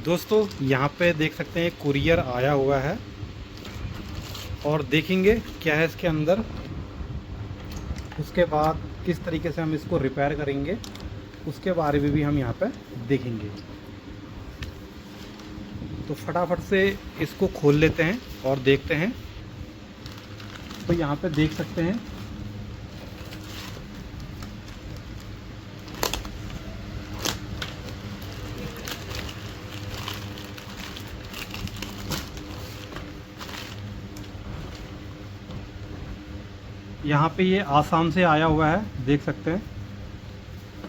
दोस्तों यहाँ पे देख सकते हैं कुरियर आया हुआ है और देखेंगे क्या है इसके अंदर। उसके बाद किस तरीके से हम इसको रिपेयर करेंगे उसके बारे में भी हम यहाँ पे देखेंगे। तो फटाफट से इसको खोल लेते हैं और देखते हैं। तो यहाँ पे देख सकते हैं यहाँ पे ये आसाम से आया हुआ है, देख सकते हैं।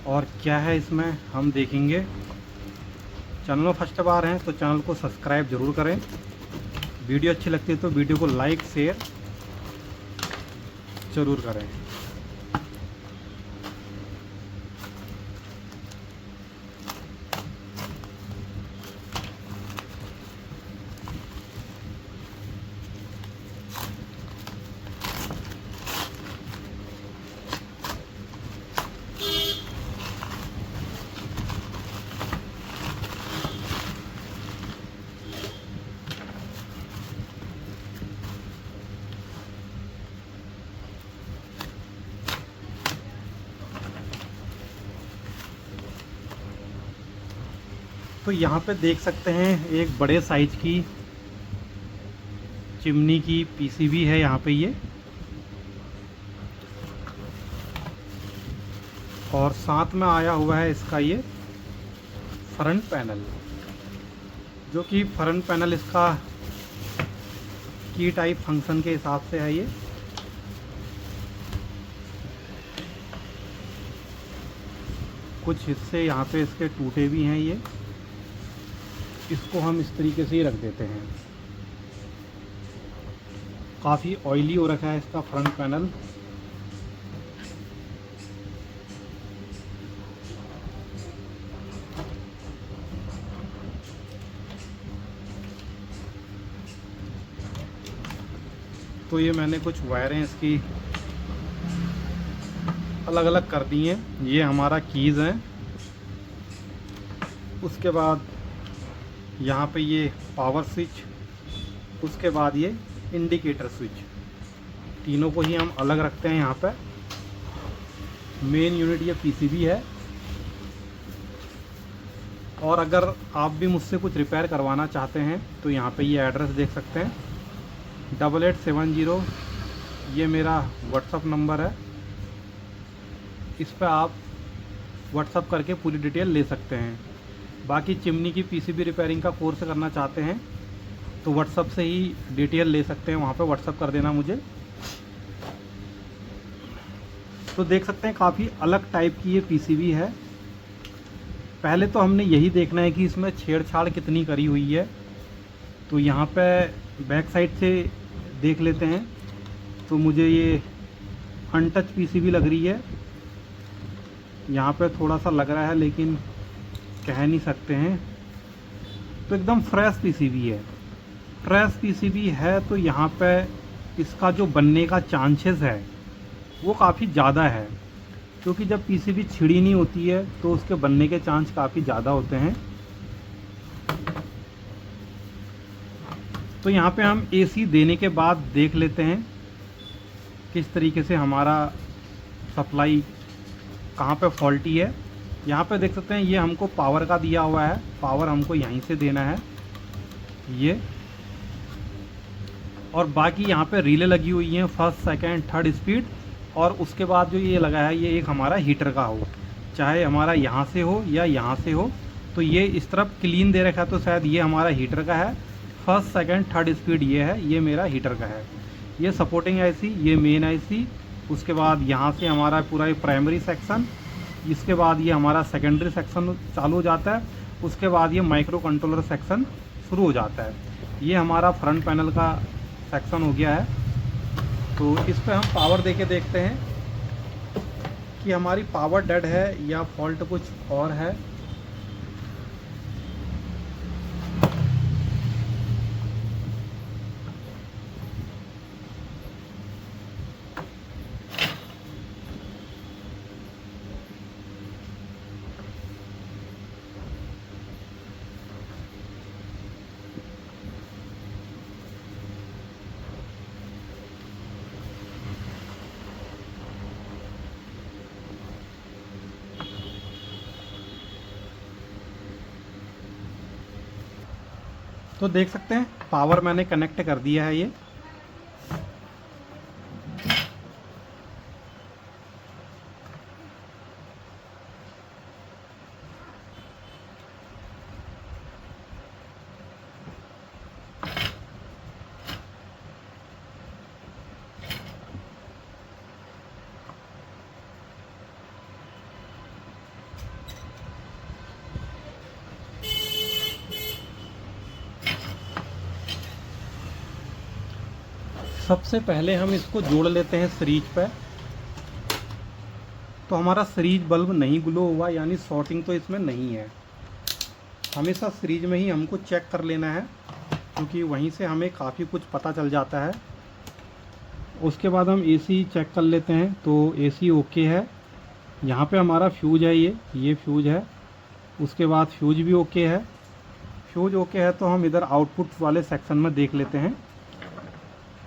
और क्या है इसमें हम देखेंगे। चैनल में फर्स्ट बार हैं तो चैनल को सब्सक्राइब ज़रूर करें। वीडियो अच्छी लगती है तो वीडियो को लाइक शेयर ज़रूर करें। तो यहाँ पे देख सकते हैं एक बड़े साइज की चिमनी की पीसीबी है यहाँ पे ये। और साथ में आया हुआ है इसका ये फ्रंट पैनल, जो कि फ्रंट पैनल इसका की टाइप फंक्शन के हिसाब से है ये। कुछ हिस्से यहाँ पे इसके टूटे भी हैं ये। इसको हम इस तरीके से ही रख देते हैं। काफ़ी ऑयली हो रखा है इसका फ्रंट पैनल। तो ये मैंने कुछ वायरें इसकी अलग अलग कर दी हैं। ये हमारा कीज़ हैं। उसके बाद यहाँ पे ये पावर स्विच, उसके बाद ये इंडिकेटर स्विच, तीनों को ही हम अलग रखते हैं यहाँ पे। मेन यूनिट ये पीसीबी है। और अगर आप भी मुझसे कुछ रिपेयर करवाना चाहते हैं तो यहाँ पे ये एड्रेस देख सकते हैं 8870। ये मेरा व्हाट्सअप नंबर है। इस पर आप व्हाट्सअप करके पूरी डिटेल ले सकते हैं। बाकी चिमनी की पीसीबी रिपेयरिंग का कोर्स करना चाहते हैं तो व्हाट्सअप से ही डिटेल ले सकते हैं। वहाँ पे व्हाट्सअप कर देना मुझे। तो देख सकते हैं काफ़ी अलग टाइप की ये पीसीबी है। पहले तो हमने यही देखना है कि इसमें छेड़छाड़ कितनी करी हुई है। तो यहाँ पे बैक साइड से देख लेते हैं। तो मुझे ये अनटच पीसीबी लग रही है। यहाँ पे थोड़ा सा लग रहा है लेकिन कह नहीं सकते हैं। तो एकदम फ्रेश पीसीबी है। फ्रेश पीसीबी है तो यहाँ पे इसका जो बनने का चांसेस है वो काफ़ी ज़्यादा है, क्योंकि जब पीसीबी छिड़ी नहीं होती है तो उसके बनने के चांस काफ़ी ज़्यादा होते हैं। तो यहाँ पे हम एसी देने के बाद देख लेते हैं किस तरीके से हमारा सप्लाई कहाँ पे फॉल्टी है। यहाँ पे देख सकते हैं ये हमको पावर का दिया हुआ है। पावर हमको यहीं से देना है ये। और बाकी यहाँ पे रिले लगी हुई हैं, फर्स्ट सेकंड थर्ड स्पीड। और उसके बाद जो ये लगा है ये एक हमारा हीटर का हो, चाहे हमारा यहाँ से हो या यहाँ से हो। तो ये इस तरफ क्लीन दे रखा है तो शायद ये हमारा हीटर का है। फर्स्ट सेकंड थर्ड स्पीड ये है, ये मेरा हीटर का है। ये सपोर्टिंग आईसी, ये मेन आईसी। उसके बाद यहाँ से हमारा पूरा प्राइमरी सेक्शन। इसके बाद ये हमारा सेकेंडरी सेक्शन चालू हो जाता है। उसके बाद ये माइक्रो कंट्रोलर सेक्शन शुरू हो जाता है। ये हमारा फ्रंट पैनल का सेक्शन हो गया है। तो इस पे हम पावर देके देखते हैं कि हमारी पावर डेड है या फॉल्ट कुछ और है। तो देख सकते हैं पावर मैंने कनेक्ट कर दिया है ये। सबसे पहले हम इसको जोड़ लेते हैं सीरीज पे। तो हमारा सीरीज बल्ब नहीं ग्लो हुआ, यानी शॉर्टिंग तो इसमें नहीं है। हमेशा सीरीज में ही हमको चेक कर लेना है, क्योंकि वहीं से हमें काफ़ी कुछ पता चल जाता है। उसके बाद हम एसी चेक कर लेते हैं। तो एसी ओके है। यहाँ पे हमारा फ्यूज है, ये फ्यूज है। उसके बाद फ्यूज भी ओके है। फ्यूज ओके है तो हम इधर आउटपुट वाले सेक्शन में देख लेते हैं।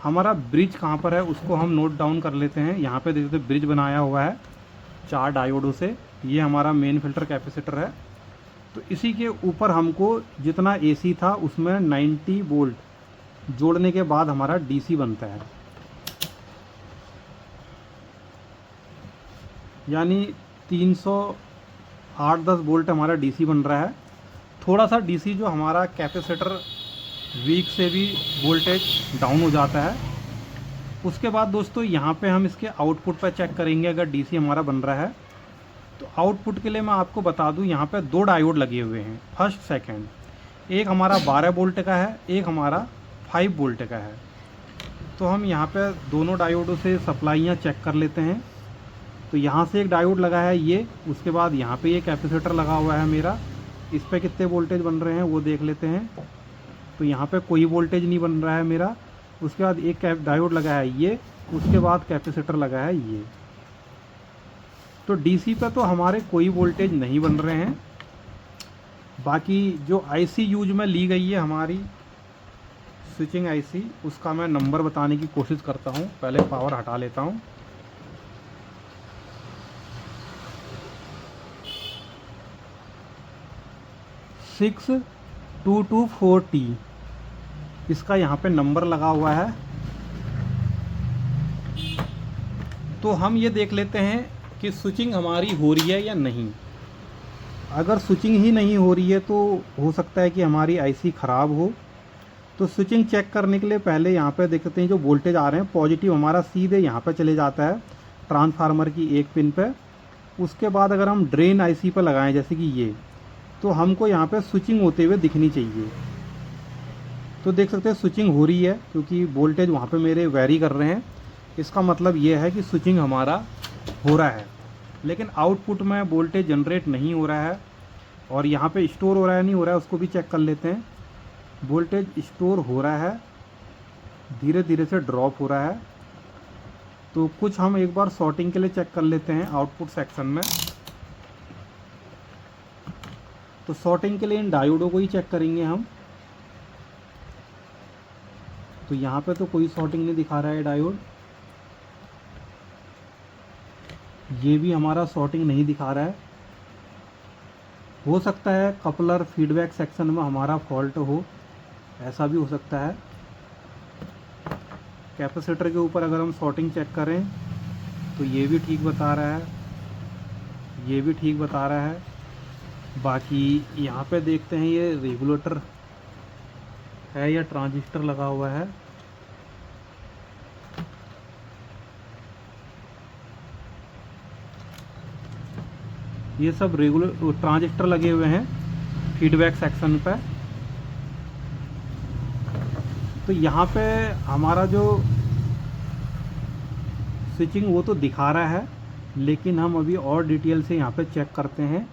हमारा ब्रिज कहाँ पर है उसको हम नोट डाउन कर लेते हैं। यहाँ पे देखते ब्रिज बनाया हुआ है 4 डायोडों से। ये हमारा मेन फिल्टर कैपेसिटर है। तो इसी के ऊपर हमको जितना एसी था उसमें 90 वोल्ट जोड़ने के बाद हमारा डीसी बनता है, यानी 308-10 वोल्ट हमारा डीसी बन रहा है। थोड़ा सा डीसी जो हमारा कैपेसिटर वीक से भी वोल्टेज डाउन हो जाता है। उसके बाद दोस्तों यहाँ पे हम इसके आउटपुट पर चेक करेंगे अगर डीसी हमारा बन रहा है। तो आउटपुट के लिए मैं आपको बता दूँ, यहाँ पे 2 डायोड लगे हुए हैं, फर्स्ट सेकंड। एक हमारा 12 वोल्ट का है, एक हमारा 5 वोल्ट का है। तो हम यहाँ पे दोनों डायोडों से सप्लाइयाँ चेक कर लेते हैं। तो यहाँ से एक डायोड लगा है ये, उसके बाद यहाँ पे ये कैपेसिटर लगा हुआ है मेरा। इस पर कितने वोल्टेज बन रहे हैं वो देख लेते हैं। तो यहाँ पे कोई वोल्टेज नहीं बन रहा है मेरा। उसके बाद एक डायोड लगा है ये, उसके बाद कैपेसिटर लगा है ये। तो डीसी पे तो हमारे कोई वोल्टेज नहीं बन रहे हैं। बाकी जो आईसी यूज में ली गई है हमारी स्विचिंग आईसी, उसका मैं नंबर बताने की कोशिश करता हूँ। पहले पावर हटा लेता हूँ। सिक्स 224T इसका यहाँ पे नंबर लगा हुआ है। तो हम ये देख लेते हैं कि स्विचिंग हमारी हो रही है या नहीं। अगर स्विचिंग ही नहीं हो रही है तो हो सकता है कि हमारी आईसी ख़राब हो। तो स्विचिंग चेक करने के लिए पहले यहाँ पे देखते हैं जो वोल्टेज आ रहे हैं, पॉजिटिव हमारा सीधे यहाँ पे चले जाता है ट्रांसफार्मर की एक पिन पे। उसके बाद अगर हम ड्रेन आईसी पे लगाएं जैसे कि ये, तो हमको यहाँ पे स्विचिंग होते हुए दिखनी चाहिए। तो देख सकते हैं स्विचिंग हो रही है, क्योंकि वोल्टेज वहाँ पे मेरे वेरी कर रहे हैं। इसका मतलब ये है कि स्विचिंग हमारा हो रहा है। लेकिन आउटपुट में वोल्टेज जनरेट नहीं हो रहा है। और यहाँ पे स्टोर हो रहा है नहीं हो रहा है उसको भी चेक कर लेते हैं। वोल्टेज स्टोर हो रहा है, धीरे धीरे से ड्रॉप हो रहा है। तो कुछ हम एक बार सॉर्टिंग के लिए चेक कर लेते हैं आउटपुट सेक्शन में। तो सॉर्टिंग के लिए इन डायोडों को ही चेक करेंगे हम। तो यहाँ पे तो कोई सॉर्टिंग नहीं दिखा रहा है डायोड। ये भी हमारा सॉर्टिंग नहीं दिखा रहा है। हो सकता है कपलर फीडबैक सेक्शन में हमारा फॉल्ट हो, ऐसा भी हो सकता है। कैपेसिटर के ऊपर अगर हम सॉर्टिंग चेक करें तो ये भी ठीक बता रहा है, ये भी ठीक बता रहा है। बाकी यहाँ पे देखते हैं ये रेगुलेटर है या ट्रांजिस्टर लगा हुआ है। ये सब रेगुलर ट्रांजिस्टर लगे हुए हैं फीडबैक सेक्शन पे। तो यहाँ पे हमारा जो स्विचिंग वो तो दिखा रहा है, लेकिन हम अभी और डिटेल से यहाँ पे चेक करते हैं।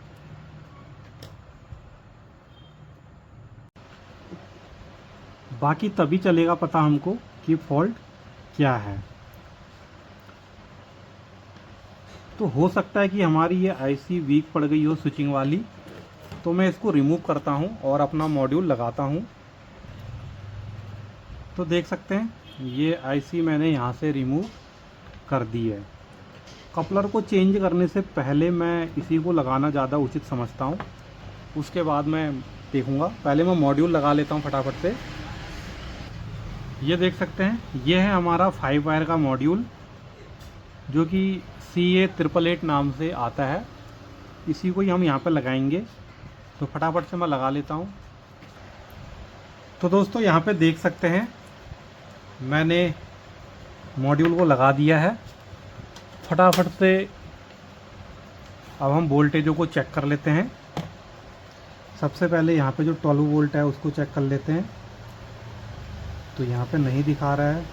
बाकी तभी चलेगा पता हमको कि फॉल्ट क्या है। तो हो सकता है कि हमारी ये आईसी वीक पड़ गई हो स्विचिंग वाली। तो मैं इसको रिमूव करता हूँ और अपना मॉड्यूल लगाता हूँ। तो देख सकते हैं ये आईसी मैंने यहाँ से रिमूव कर दी है। कपलर को चेंज करने से पहले मैं इसी को लगाना ज़्यादा उचित समझता हूँ। उसके बाद मैं देखूंगा। पहले मैं मॉड्यूल लगा लेता हूँ फटाफट से। ये देख सकते हैं, ये है हमारा 5 वायर का मॉड्यूल जो कि CA888 नाम से आता है। इसी को ही हम यहाँ पर लगाएंगे, तो फटाफट से मैं लगा लेता हूँ। तो दोस्तों यहाँ पे देख सकते हैं मैंने मॉड्यूल को लगा दिया है। फटाफट से अब हम वोल्टेजों को चेक कर लेते हैं। सबसे पहले यहाँ पे जो 12 वोल्ट है उसको चेक कर लेते हैं। तो यहाँ पे नहीं दिखा रहा है,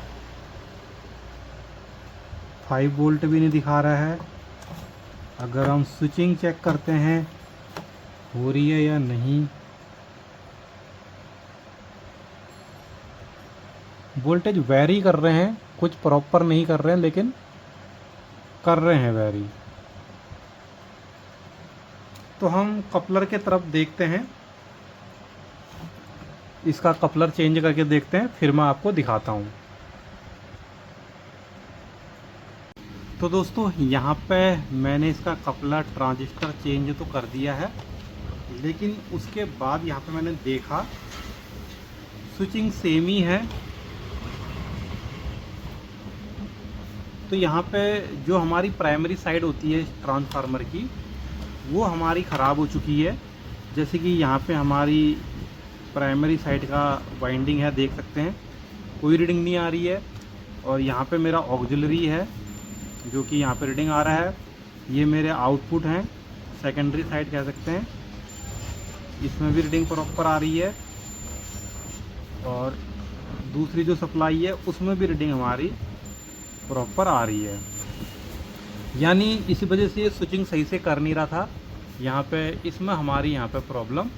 5 वोल्ट भी नहीं दिखा रहा है। अगर हम स्विचिंग चेक करते हैं हो रही है या नहीं, वोल्टेज वेरी कर रहे हैं, कुछ प्रॉपर नहीं कर रहे हैं लेकिन कर रहे हैं वेरी। तो हम कपलर के तरफ देखते हैं, इसका कपलर चेंज करके देखते हैं, फिर मैं आपको दिखाता हूँ। तो दोस्तों यहाँ पे मैंने इसका कपलर ट्रांजिस्टर चेंज तो कर दिया है, लेकिन उसके बाद यहाँ पे मैंने देखा स्विचिंग सेम ही है। तो यहाँ पे जो हमारी प्राइमरी साइड होती है ट्रांसफार्मर की, वो हमारी ख़राब हो चुकी है। जैसे कि यहाँ पे हमारी प्राइमरी साइड का वाइंडिंग है, देख सकते हैं कोई रीडिंग नहीं आ रही है। और यहाँ पे मेरा ऑक्सिलरी है जो कि यहाँ पे रीडिंग आ रहा है। ये मेरे आउटपुट हैं, सेकेंडरी साइड कह सकते हैं, इसमें भी रीडिंग प्रॉपर आ रही है। और दूसरी जो सप्लाई है उसमें भी रीडिंग हमारी प्रॉपर आ रही है। यानी इसी वजह से ये स्विचिंग सही से कर नहीं रहा था। यहाँ पे इसमें हमारी यहाँ पे प्रॉब्लम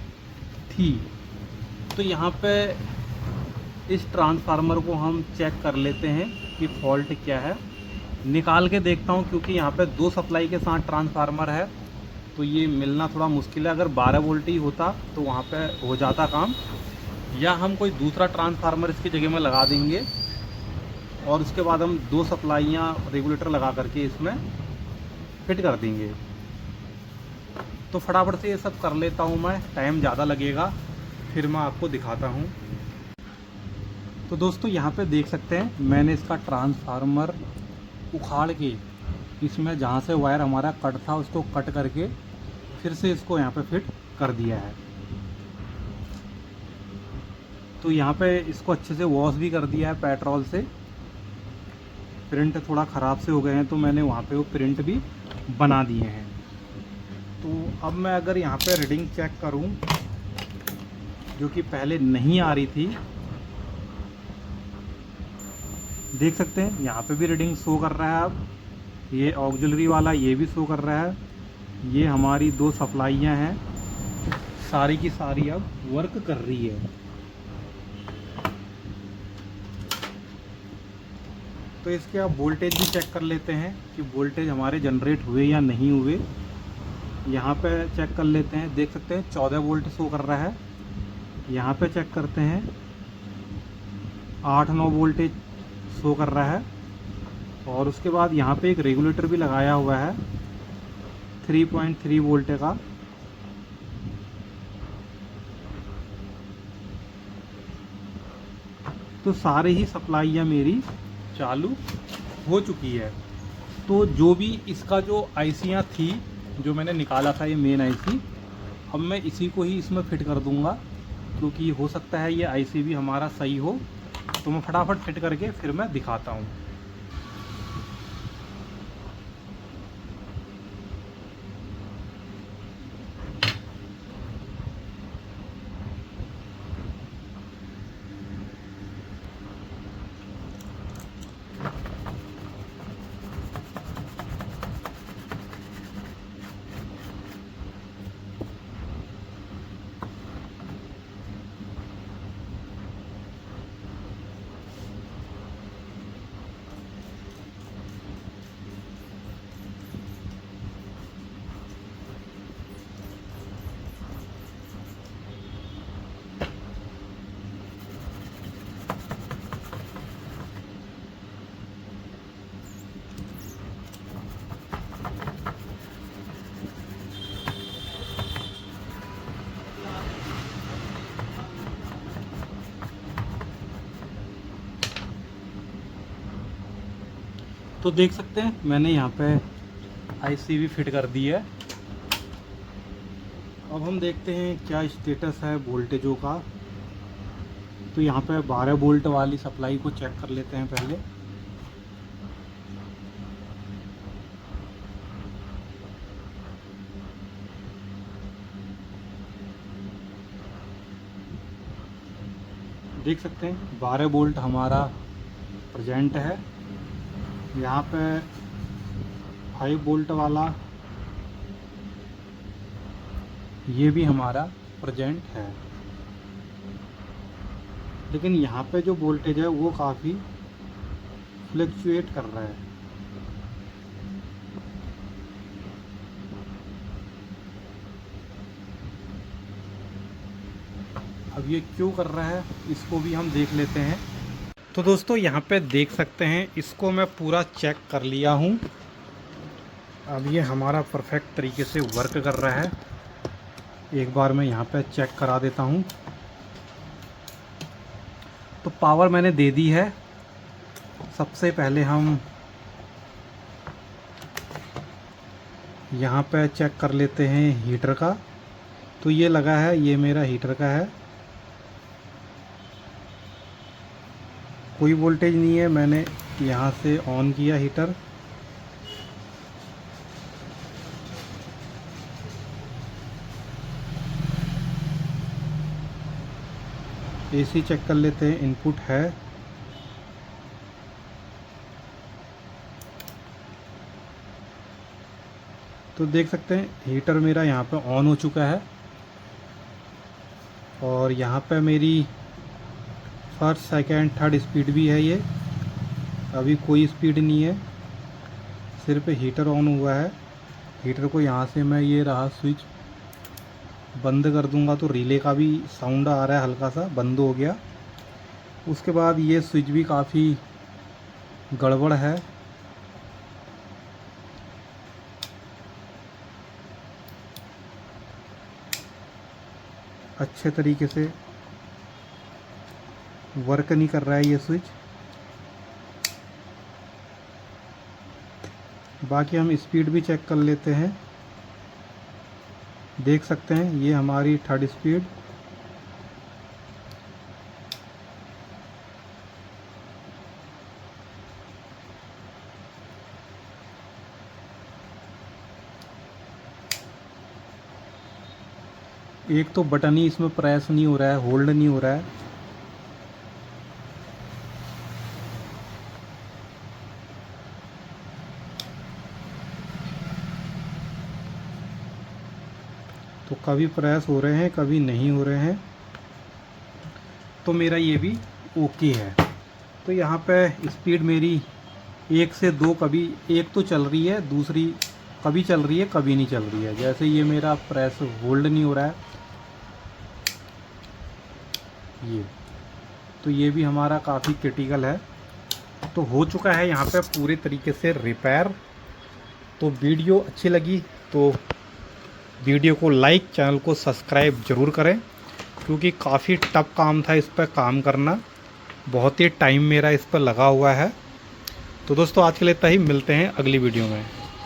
थी। तो यहाँ पे इस ट्रांसफार्मर को हम चेक कर लेते हैं कि फॉल्ट क्या है। निकाल के देखता हूँ, क्योंकि यहाँ पे 2 सप्लाई के साथ ट्रांसफार्मर है तो ये मिलना थोड़ा मुश्किल है। अगर 12 वोल्ट ही होता तो वहाँ पे हो जाता काम, या हम कोई दूसरा ट्रांसफार्मर इसकी जगह में लगा देंगे और उसके बाद हम 2 सप्लाइयाँ रेगुलेटर लगा करके इसमें फिट कर देंगे। तो फटाफट से ये सब कर लेता हूँ मैं, टाइम ज़्यादा लगेगा, फिर मैं आपको दिखाता हूँ। तो दोस्तों यहाँ पे देख सकते हैं मैंने इसका ट्रांसफार्मर उखाड़ के इसमें जहाँ से वायर हमारा कट था उसको कट करके फिर से इसको यहाँ पे फिट कर दिया है। तो यहाँ पे इसको अच्छे से वॉश भी कर दिया है पेट्रोल से। प्रिंट थोड़ा ख़राब से हो गए हैं तो मैंने वहाँ पे वो प्रिंट भी बना दिए हैं। तो अब मैं अगर यहाँ पे रीडिंग चेक करूँ जो कि पहले नहीं आ रही थी, देख सकते हैं यहाँ पे भी रीडिंग शो कर रहा है। अब ये ऑक्सिलरी वाला ये भी शो कर रहा है। ये हमारी 2 सप्लाइयाँ हैं, सारी की सारी अब वर्क कर रही है। तो इसके आप वोल्टेज भी चेक कर लेते हैं कि वोल्टेज हमारे जनरेट हुए या नहीं हुए। यहाँ पे चेक कर लेते हैं, देख सकते हैं 14 वोल्ट शो कर रहा है। यहाँ पे चेक करते हैं 8-9 वोल्टेज शो कर रहा है। और उसके बाद यहाँ पे एक रेगुलेटर भी लगाया हुआ है 3.3 वोल्ट का। तो सारे ही सप्लाइयाँ मेरी चालू हो चुकी है। तो जो भी इसका जो आईसियाँ थी जो मैंने निकाला था, ये मेन आईसी, अब मैं इसी को ही इसमें फिट कर दूंगा, क्योंकि हो सकता है ये आईसी भी हमारा सही हो। तो मैं फटाफट फिट करके फिर मैं दिखाता हूँ। तो देख सकते हैं मैंने यहाँ पे आईसी भी फिट कर दी है। अब हम देखते हैं क्या स्टेटस है वोल्टेजों का। तो यहाँ पे 12 वोल्ट वाली सप्लाई को चेक कर लेते हैं पहले। देख सकते हैं 12 वोल्ट हमारा प्रेजेंट है। यहाँ पे 5 वोल्ट वाला ये भी हमारा प्रेजेंट है, लेकिन यहाँ पे जो वोल्टेज है वो काफ़ी फ्लक्चुएट कर रहा है। अब ये क्यों कर रहा है इसको भी हम देख लेते हैं। तो दोस्तों यहाँ पे देख सकते हैं इसको मैं पूरा चेक कर लिया हूँ। अब ये हमारा परफेक्ट तरीके से वर्क कर रहा है। एक बार मैं यहाँ पे चेक करा देता हूँ। तो पावर मैंने दे दी है। सबसे पहले हम यहाँ पे चेक कर लेते हैं हीटर का। तो ये लगा है, ये मेरा हीटर का है, कोई वोल्टेज नहीं है। मैंने यहाँ से ऑन किया हीटर। एसी चेक कर लेते हैं, इनपुट है। तो देख सकते हैं हीटर मेरा यहाँ पे ऑन हो चुका है और यहाँ पे मेरी फर्स्ट सेकंड थर्ड स्पीड भी है। ये अभी कोई स्पीड नहीं है, सिर्फ हीटर ऑन हुआ है। हीटर को यहाँ से मैं ये रहा स्विच बंद कर दूंगा तो रिले का भी साउंड आ रहा है, हल्का सा बंद हो गया। उसके बाद ये स्विच भी काफ़ी गड़बड़ है। अच्छे तरीके से वर्क नहीं कर रहा है ये स्विच। बाकी हम स्पीड भी चेक कर लेते हैं। देख सकते हैं ये हमारी थर्ड स्पीड। एक तो बटन ही इसमें प्रेस नहीं हो रहा है, होल्ड नहीं हो रहा है। तो कभी प्रेस हो रहे हैं, कभी नहीं हो रहे हैं। तो मेरा ये भी ओके है। तो यहाँ पे स्पीड मेरी 1 से 2, कभी एक तो चल रही है, दूसरी कभी चल रही है कभी नहीं चल रही है। जैसे ये मेरा प्रेस होल्ड नहीं हो रहा है ये, तो ये भी हमारा काफ़ी क्रिटिकल है। तो हो चुका है यहाँ पे पूरे तरीके से रिपेयर। तो वीडियो अच्छी लगी तो वीडियो को लाइक, चैनल को सब्सक्राइब ज़रूर करें, क्योंकि काफ़ी टफ काम था इस पर काम करना। बहुत ही टाइम मेरा इस पर लगा हुआ है। तो दोस्तों आज के लिए इतना ही, मिलते हैं अगली वीडियो में।